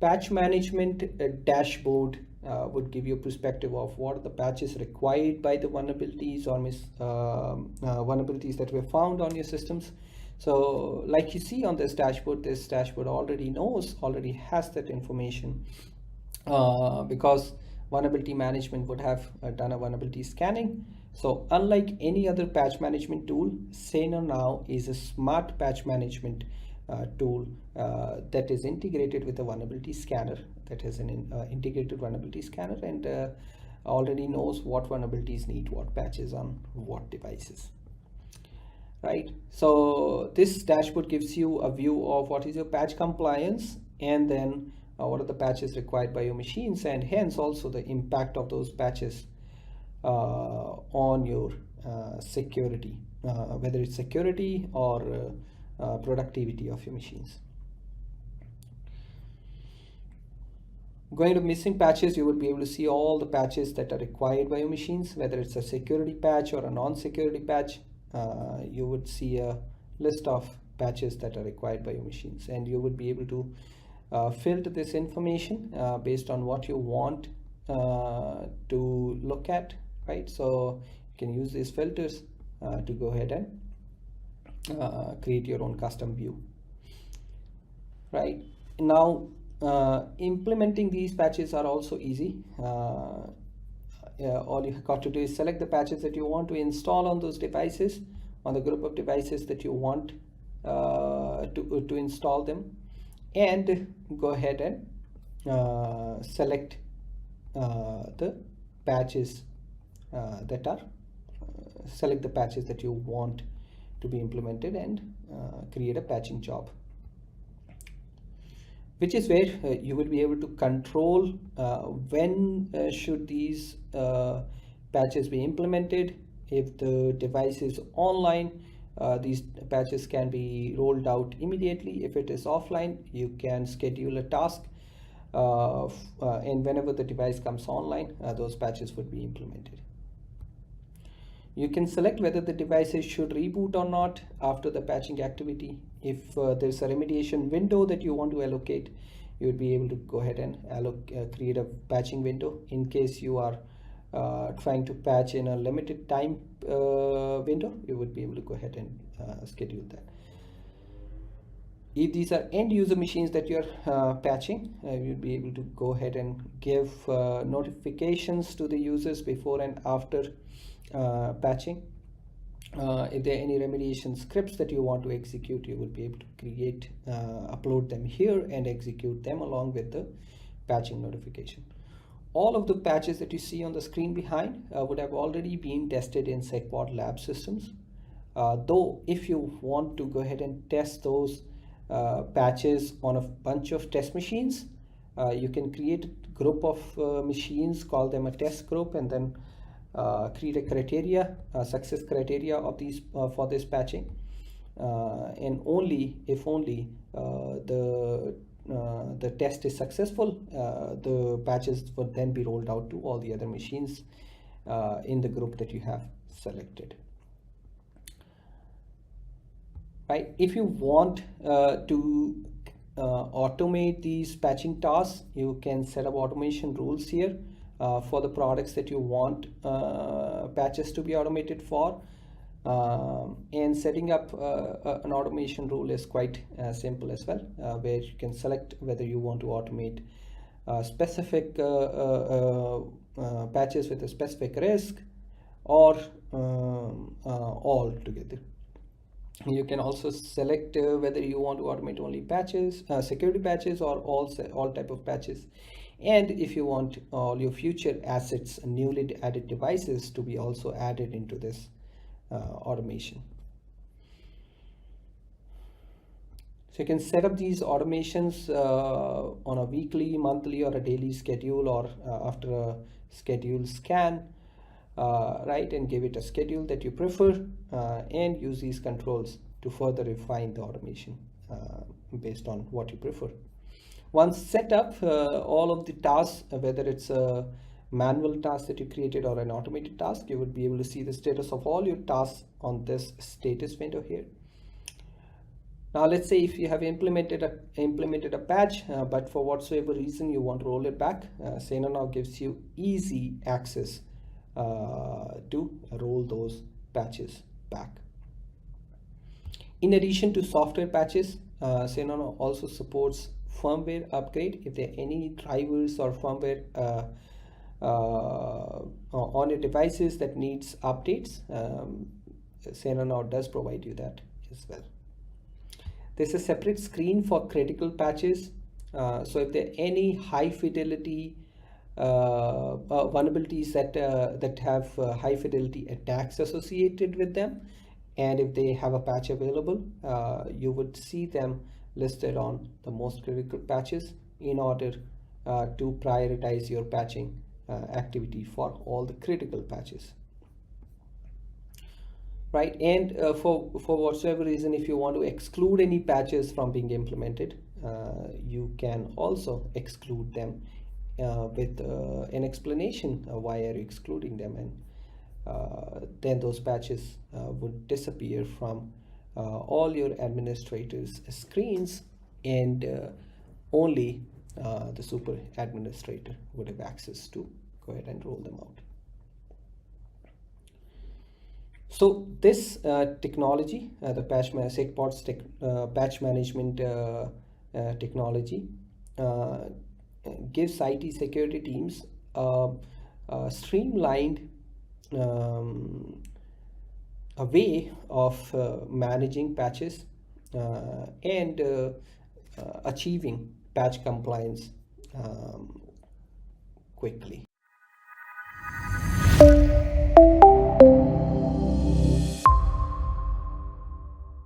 Patch management dashboard would give you a perspective of what are the patches required by the vulnerabilities or vulnerabilities that were found on your systems. So like you see on this dashboard already has that information because vulnerability management would have done a vulnerability scanning. So unlike any other patch management tool, SanerNow is a smart patch management tool that is integrated with a vulnerability scanner, that has an integrated vulnerability scanner, and already knows what vulnerabilities need what patches on what devices. Right, so this dashboard gives you a view of what is your patch compliance, and then what are the patches required by your machines, and hence also the impact of those patches on your security, whether it's security or productivity of your machines. Going to missing patches, you would be able to see all the patches that are required by your machines, whether it's a security patch or a non-security patch. You would see a list of patches that are required by your machines, and you would be able to filter this information based on what you want to look at, right? So you can use these filters to go ahead and create your own custom view. Right, now implementing these patches are also easy. All you got to do is select the patches that you want to install on those devices, on the group of devices that you want to install them, and go ahead and select the patches select the patches that you want to be implemented, and create a patching job, which is where you will be able to control when should these patches be implemented. If the device is online, these patches can be rolled out immediately. If it is offline, you can schedule a task, and whenever the device comes online, those patches would be implemented. You can select whether the devices should reboot or not after the patching activity. If there's a remediation window that you want to allocate, you would be able to go ahead and create a patching window. In case you are trying to patch in a limited time window, you would be able to go ahead and schedule that. If these are end user machines that you're patching, you'll be able to go ahead and give notifications to the users before and after patching. If there are any remediation scripts that you want to execute, you will be able to create, upload them here and execute them along with the patching notification. All of the patches that you see on the screen behind would have already been tested in SecPod lab systems. Though if you want to go ahead and test those patches on a bunch of test machines, you can create a group of machines, call them a test group, and then create a criteria, success criteria of these for this patching, and if only the test is successful, the patches would then be rolled out to all the other machines in the group that you have selected. Right, if you want to automate these patching tasks, you can set up automation rules here for the products that you want patches to be automated for, and setting up an automation rule is quite simple as well, where you can select whether you want to automate specific patches with a specific risk, or all together. You can also select whether you want to automate only patches, security patches, or all type of patches. And if you want all your future assets, newly added devices, to be also added into this automation. So you can set up these automations on a weekly, monthly, or a daily schedule, or after a schedule scan, right, and give it a schedule that you prefer, and use these controls to further refine the automation based on what you prefer. Once set up, all of the tasks, whether it's a manual task that you created or an automated task, you would be able to see the status of all your tasks on this status window here. Now let's say if you have implemented a patch, but for whatsoever reason you want to roll it back, SanerNow gives you easy access to roll those patches back. In addition to software patches, SanerNow also supports firmware upgrade. If there are any drivers or firmware on your devices that needs updates, SanerNow does provide you that as well. There's a separate screen for critical patches. So if there are any high fidelity vulnerabilities that have high fidelity attacks associated with them, and if they have a patch available, you would see them listed on the most critical patches in order to prioritize your patching activity for all the critical patches. Right, and for whatsoever reason, if you want to exclude any patches from being implemented, you can also exclude them with an explanation of why are you excluding them, and then those patches would disappear from all your administrators' screens, and only the super administrator would have access to go ahead and roll them out. So this technology, the SecPod's patch management technology, gives IT security teams a streamlined a way of managing patches and achieving patch compliance quickly.